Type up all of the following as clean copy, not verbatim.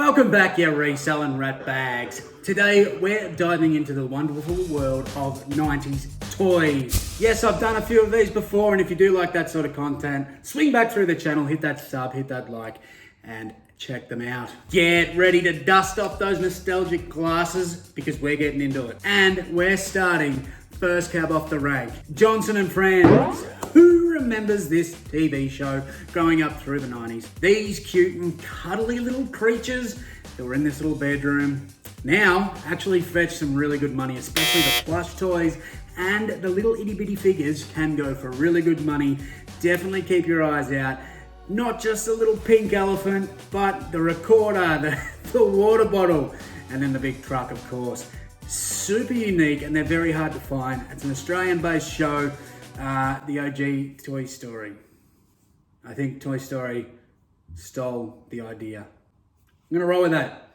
Welcome back, you reselling rat bags. Today we're diving into the wonderful world of 90s toys. Yes, I've done a few of these before, and if you do like that sort of content, swing back through the channel, hit that sub, hit that like, and check them out. Get ready to dust off those nostalgic glasses because we're getting into it. And we're starting first cab off the rank. Johnson and Friends. Who remembers this TV show growing up through the 90s? These cute and cuddly little creatures that were in this little bedroom now actually fetch some really good money, especially the plush toys and the little itty bitty figures can go for really good money. Definitely keep your eyes out. Not just the little pink elephant, but the recorder, the water bottle, and then the big truck, of course. Super unique, and they're very hard to find. It's an Australian-based show, the OG Toy Story. I think Toy Story stole the idea. I'm gonna roll with that.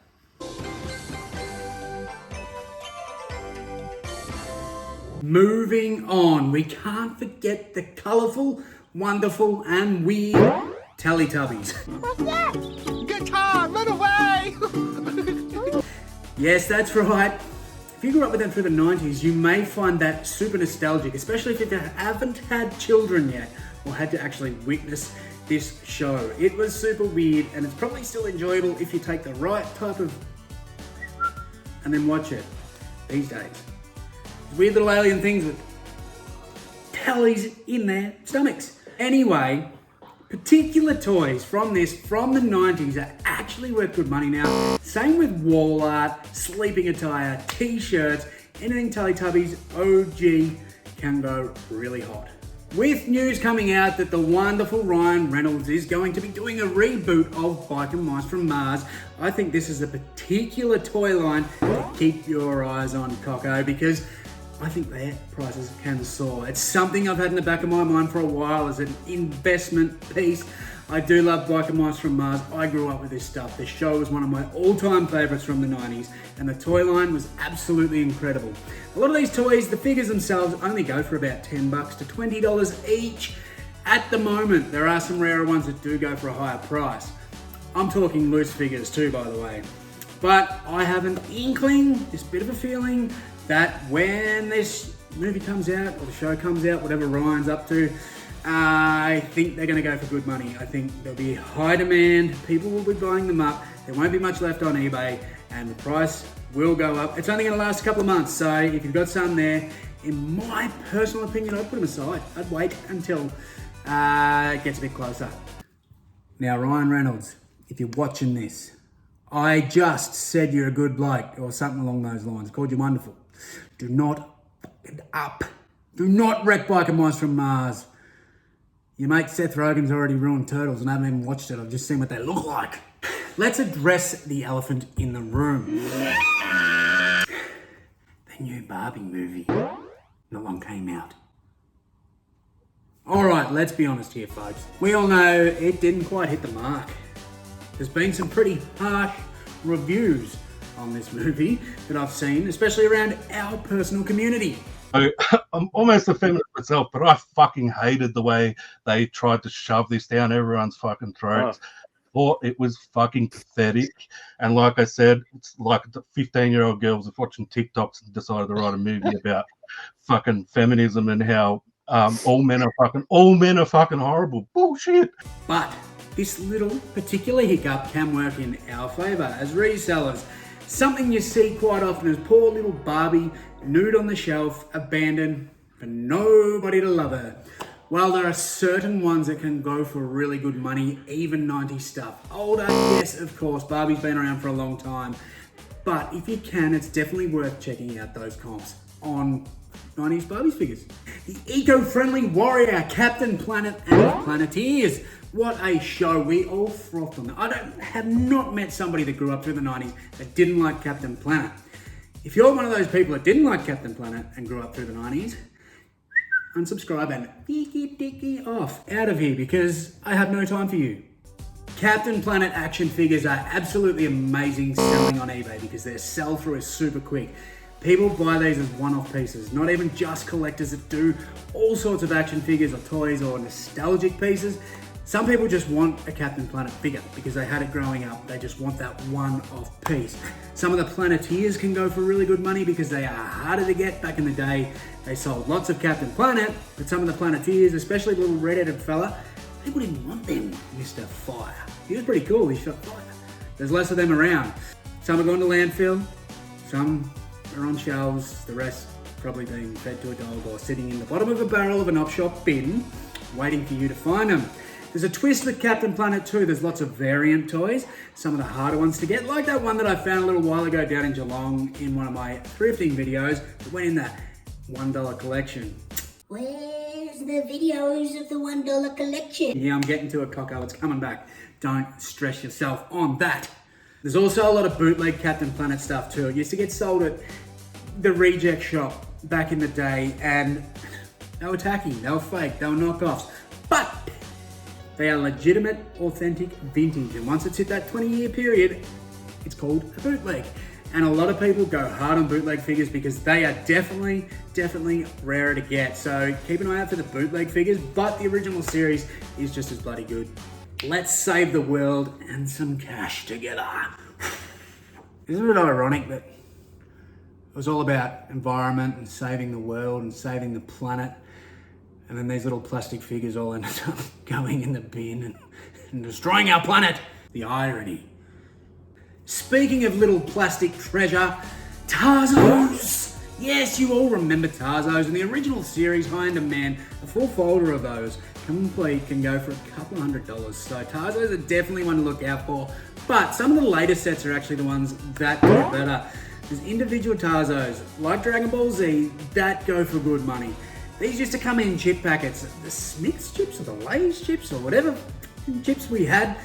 Moving on, we can't forget the colourful, wonderful, and weird Teletubbies. What's that? Guitar, run away! Yes, that's right. If you grew up with them through the 90s, you may find that super nostalgic, especially if you haven't had children yet or had to actually witness this show. It was super weird, and it's probably still enjoyable if you take the right type of and then watch it these days. Weird little alien things with tellies in their stomachs. Anyway, particular toys from the 90s are actually worth good money now. Same with wall art, sleeping attire, t-shirts, anything Teletubbies OG can go really hot. With news coming out that the wonderful Ryan Reynolds is going to be doing a reboot of Bike and Mice from Mars, I think this is a particular toy line to keep your eyes on, Coco, because I think their prices can soar. It's something I've had in the back of my mind for a while as an investment piece. I do love Bike and Mice from Mars. I grew up with this stuff. The show was one of my all-time favorites from the 90s, and the toy line was absolutely incredible. A lot of these toys, the figures themselves, only go for about $10 to $20 each. At the moment, there are some rarer ones that do go for a higher price. I'm talking loose figures too, by the way. But I have an inkling, this bit of a feeling, that when this movie comes out, or the show comes out, whatever Ryan's up to, I think they're going to go for good money. I think there'll be high demand, people will be buying them up, there won't be much left on eBay, and the price will go up. It's only going to last a couple of months, so if you've got some there, in my personal opinion, I'd put them aside. I'd wait until it gets a bit closer. Now, Ryan Reynolds, if you're watching this, I just said you're a good bloke, or something along those lines. Called you wonderful. Do not fuck it up. Do not wreck Bike and Mice from Mars. Your mate Seth Rogen's already ruined Turtles and I haven't even watched it. I've just seen what they look like. Let's address the elephant in the room. The new Barbie movie not long came out. Alright, let's be honest here, folks. We all know it didn't quite hit the mark. There's been some pretty harsh reviews on this movie that I've seen, especially around our personal community. I'm almost a feminist myself, but I fucking hated the way they tried to shove this down everyone's fucking throats. Thought it was fucking pathetic. And like I said, it's like the 15-year-old girls are watching TikToks and decided to write a movie about fucking feminism and how all men are fucking horrible. Bullshit. But this little particular hiccup can work in our favour as resellers. Something you see quite often is poor little Barbie, nude on the shelf, abandoned, for nobody to love her. Well, there are certain ones that can go for really good money, even 90s stuff. Older, yes, of course, Barbie's been around for a long time. But if you can, it's definitely worth checking out those comps on 90s Barbie figures. The eco-friendly warrior, Captain Planet and Planeteers. What a show. We all frothed on that. I have not met somebody that grew up through the 90s that didn't like Captain Planet. If you're one of those people that didn't like Captain Planet and grew up through the 90s, unsubscribe and dicky off out of here because I have no time for you. Captain Planet action figures are absolutely amazing selling on eBay because their sell-through is super quick. People buy these as one-off pieces, not even just collectors that do all sorts of action figures or toys or nostalgic pieces. Some people just want a Captain Planet figure because they had it growing up. They just want that one-off piece. Some of the Planeteers can go for really good money because they are harder to get. Back in the day, they sold lots of Captain Planet, but some of the Planeteers, especially the little red-headed fella, people didn't want them, Mr. Fire. He was pretty cool, he shot fire. There's less of them around. Some are going to landfill, some are on shelves, the rest probably being fed to a dog or sitting in the bottom of a barrel of an op-shop bin, waiting for you to find them. There's a twist with Captain Planet too. There's lots of variant toys, some of the harder ones to get, like that one that I found a little while ago down in Geelong in one of my thrifting videos that went in the $1 collection. Where's the videos of the $1 collection? Yeah, I'm getting to it, Coco. It's coming back. Don't stress yourself on that. There's also a lot of bootleg Captain Planet stuff too. It used to get sold at the reject shop back in the day, and they were tacky, they were fake, they were knockoffs. But they are legitimate, authentic vintage. And once it's hit that 20-year period, it's called a bootleg. And a lot of people go hard on bootleg figures because they are definitely rarer to get. So keep an eye out for the bootleg figures, but the original series is just as bloody good. Let's save the world and some cash together. Isn't it ironic that it was all about environment and saving the world and saving the planet, and then these little plastic figures all ended up going in the bin and destroying our planet? The irony. Speaking of little plastic treasure, Tarzos! Yes, you all remember Tarzos. In the original series, high in demand, a full folder of those, complete, can go for a couple $100. So Tarzos are definitely one to look out for. But some of the later sets are actually the ones that do better. There's individual Tarzos, like Dragon Ball Z, that go for good money. These used to come in chip packets, the Smith's chips or the Lay's chips or whatever chips we had.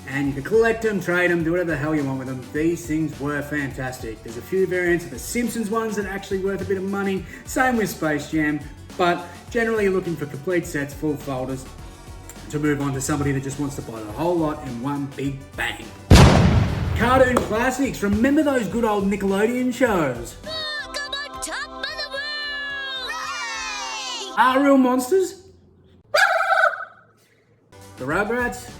And you could collect them, trade them, do whatever the hell you want with them. These things were fantastic. There's a few variants of the Simpsons ones that are actually worth a bit of money. Same with Space Jam. But generally you're looking for complete sets, full folders, to move on to somebody that just wants to buy the whole lot in one big bang. Cartoon classics. Remember those good old Nickelodeon shows? Look, I'm on top of the world! Hooray! Are Real Monsters? The Rugrats?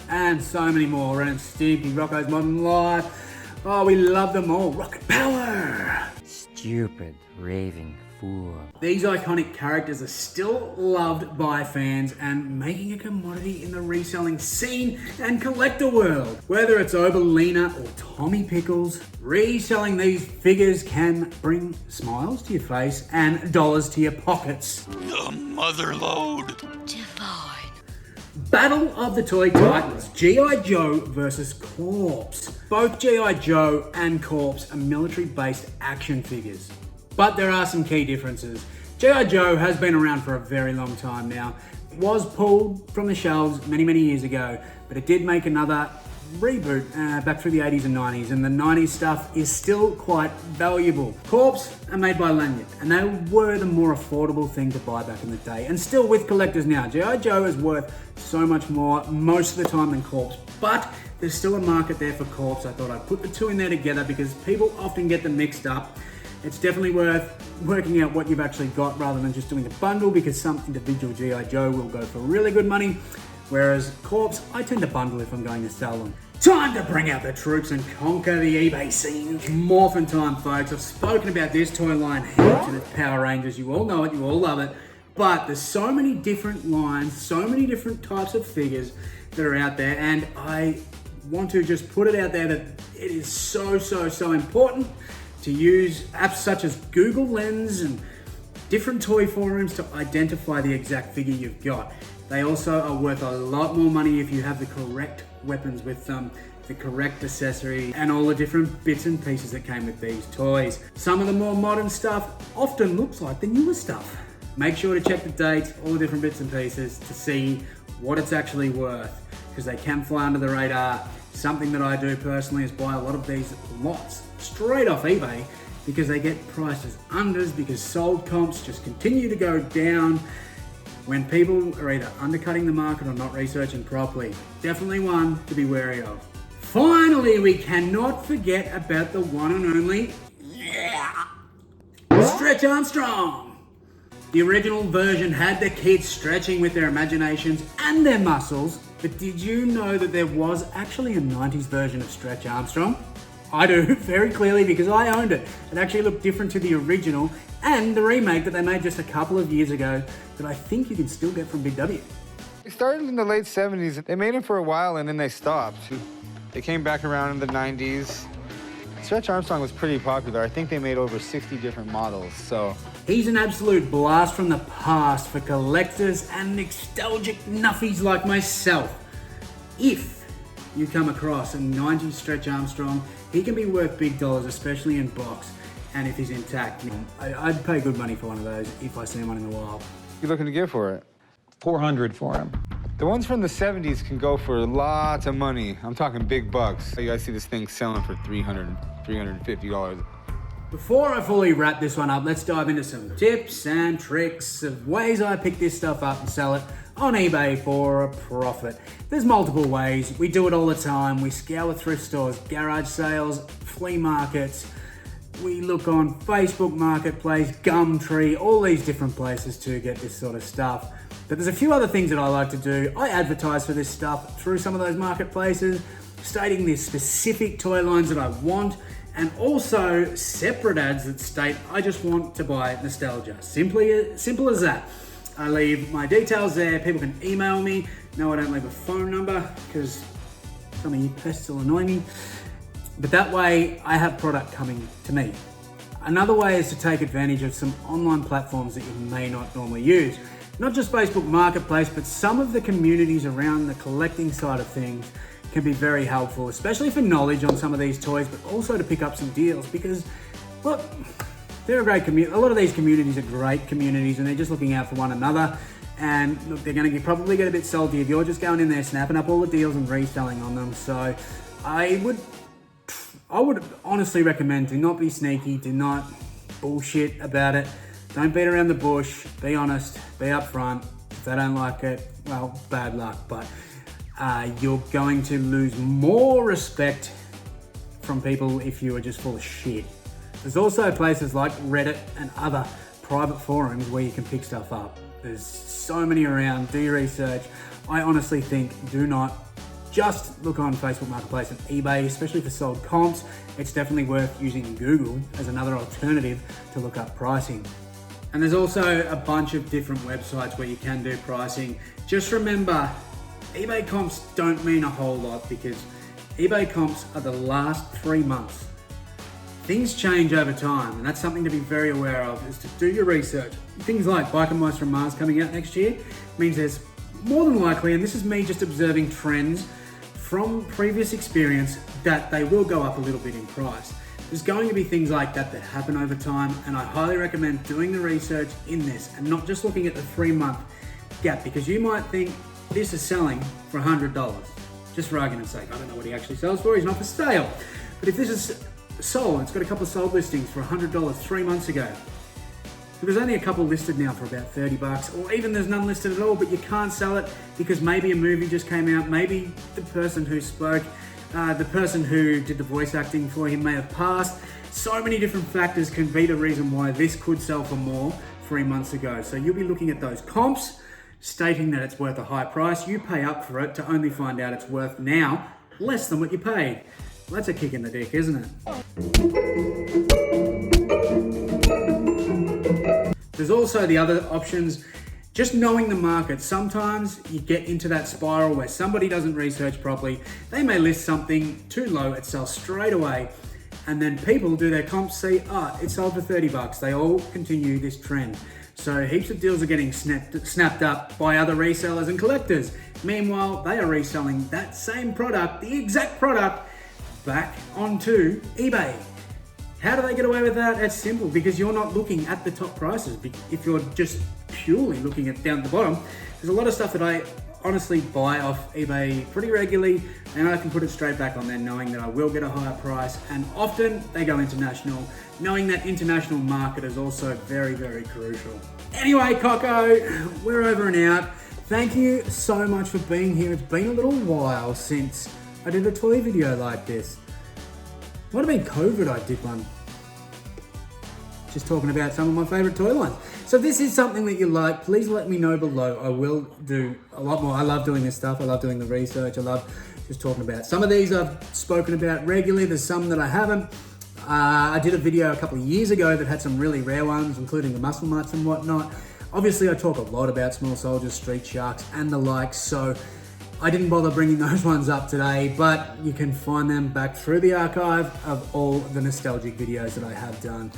And so many more. Ren and Stimpy, Rocko's Modern Life. Oh, we love them all. Rocket Power! Stupid, raving fool. These iconic characters are still loved by fans and making a commodity in the reselling scene and collector world. Whether it's Oberlina or Tommy Pickles, reselling these figures can bring smiles to your face and dollars to your pockets. The mother load. Divine. Battle of the Toy Titans, G.I. Joe versus Corpse. Both G.I. Joe and Corpse are military-based action figures. But there are some key differences. G.I. Joe has been around for a very long time now. It was pulled from the shelves many years ago, but it did make another reboot back through the 80s and 90s, and the 90s stuff is still quite valuable. Corpse are made by Lanyard, and they were the more affordable thing to buy back in the day, and still with collectors now. G.I. Joe is worth so much more most of the time than Corpse, but there's still a market there for Corpse. I thought I'd put the two in there together because people often get them mixed up. It's definitely worth working out what you've actually got rather than just doing the bundle, because some individual G.I. Joe will go for really good money, whereas Corpse, I tend to bundle if I'm going to sell them. Time to bring out the troops and conquer the eBay scene. Morphin' time, folks. I've spoken about this toy line heaps, and it's Power Rangers. You all know it, you all love it. But there's so many different lines, so many different types of figures that are out there, and I want to just put it out there that it is so important to use apps such as Google Lens and different toy forums to identify the exact figure you've got. They also are worth a lot more money if you have the correct weapons with them, the correct accessory, and all the different bits and pieces that came with these toys. Some of the more modern stuff often looks like the newer stuff. Make sure to check the dates, all the different bits and pieces to see what it's actually worth, because they can fly under the radar. Something that I do personally is buy a lot of these lots straight off eBay because they get priced as unders, because sold comps just continue to go down when people are either undercutting the market or not researching properly. Definitely one to be wary of. Finally, we cannot forget about the one and only Stretch Armstrong. The original version had the kids stretching with their imaginations and their muscles, but did you know that there was actually a 90s version of Stretch Armstrong? I do, very clearly, because I owned it. It actually looked different to the original and the remake that they made just a couple of years ago that I think you can still get from Big W. They started in the late 70s. They made it for a while and then they stopped. They came back around in the 90s. Stretch Armstrong was pretty popular. I think they made over 60 different models, so. He's an absolute blast from the past for collectors and nostalgic nuffies like myself. If you come across a 90s Stretch Armstrong, he can be worth big dollars, especially in box, and if he's intact. I'd pay good money for one of those if I see one in the wild. You looking to give for it? $400 for him. The ones from the 70s can go for lots of money. I'm talking big bucks. You guys see this thing selling for $300, $350. Before I fully wrap this one up, let's dive into some tips and tricks of ways I pick this stuff up and sell it on eBay for a profit. There's multiple ways. We do it all the time. We scour thrift stores, garage sales, flea markets. We look on Facebook Marketplace, Gumtree, all these different places to get this sort of stuff. But there's a few other things that I like to do. I advertise for this stuff through some of those marketplaces, stating the specific toy lines that I want, and also separate ads that state I just want to buy nostalgia. Simple as that. I leave my details there. People can email me. No, I don't leave a phone number because some of you pests will annoy me. But that way I have product coming to me. Another way is to take advantage of some online platforms that you may not normally use. Not just Facebook Marketplace, but some of the communities around the collecting side of things can be very helpful, especially for knowledge on some of these toys, but also to pick up some deals because, look, they're a great community. A lot of these communities are great communities and they're just looking out for one another. And look, they're going to probably get a bit salty if you're just going in there, snapping up all the deals and reselling on them. So I would honestly recommend do not be sneaky, do not bullshit about it. Don't beat around the bush, be honest, be upfront. If they don't like it, well, bad luck. But you're going to lose more respect from people if you are just full of shit. There's also places like Reddit and other private forums where you can pick stuff up. There's so many around, do your research. I honestly think do not just look on Facebook Marketplace and eBay, especially for sold comps. It's definitely worth using Google as another alternative to look up pricing. And there's also a bunch of different websites where you can do pricing. Just remember, eBay comps don't mean a whole lot because eBay comps are the last 3 months. Things change over time, and that's something to be very aware of, is to do your research. Things like Bike and Mice from Mars coming out next year means there's more than likely, and this is me just observing trends from previous experience, that they will go up a little bit in price. There's going to be things like that that happen over time, and I highly recommend doing the research in this and not just looking at the 3-month gap, because you might think this is selling for $100, just for argument's sake. I don't know what he actually sells for, he's not for sale. But if this is sold, it's got a couple of sold listings for $100 3 months ago. So there's only a couple listed now for about $30, or even there's none listed at all, but you can't sell it because maybe a movie just came out, maybe the person who spoke, the person who did the voice acting for him may have passed. So many different factors can be the reason why this could sell for more 3 months ago. So you'll be looking at those comps, stating that it's worth a high price. You pay up for it to only find out it's worth now less than what you paid. Well, that's a kick in the dick, isn't it? There's also the other options. Just knowing the market. Sometimes you get into that spiral where somebody doesn't research properly. They may list something too low, it sells straight away. And then people do their comps, see, it sold for $30. They all continue this trend. So heaps of deals are getting snapped up by other resellers and collectors. Meanwhile, they are reselling that same product, the exact product, back onto eBay. How do they get away with that? It's simple, because you're not looking at the top prices. If you're just purely looking at down at the bottom, there's a lot of stuff that I honestly buy off eBay pretty regularly, and I can put it straight back on there knowing that I will get a higher price, and often they go international. Knowing that international market is also very, very crucial. Anyway, Coco, we're over and out. Thank you so much for being here. It's been a little while since I did a toy video like this. Might have been COVID I did one. Just talking about some of my favourite toy lines. So if this is something that you like, please let me know below. I will do a lot more. I love doing this stuff. I love doing the research. I love just talking about. Some of these I've spoken about regularly. There's some that I haven't. I did a video a couple of years ago that had some really rare ones, including the muscle nuts and whatnot. Obviously, I talk a lot about small soldiers, street sharks, and the like, so I didn't bother bringing those ones up today, but you can find them back through the archive of all the nostalgic videos that I have done.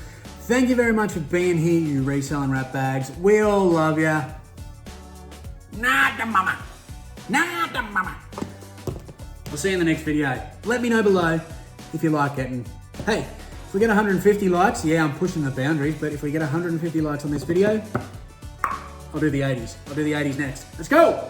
Thank you very much for being here, you reselling rat bags. We all love ya. Nada mama. Nada mama. I'll see you in the next video. Let me know below if you like it. And hey, if we get 150 likes, yeah, I'm pushing the boundaries, but if we get 150 likes on this video, I'll do the 80s. I'll do the 80s next. Let's go!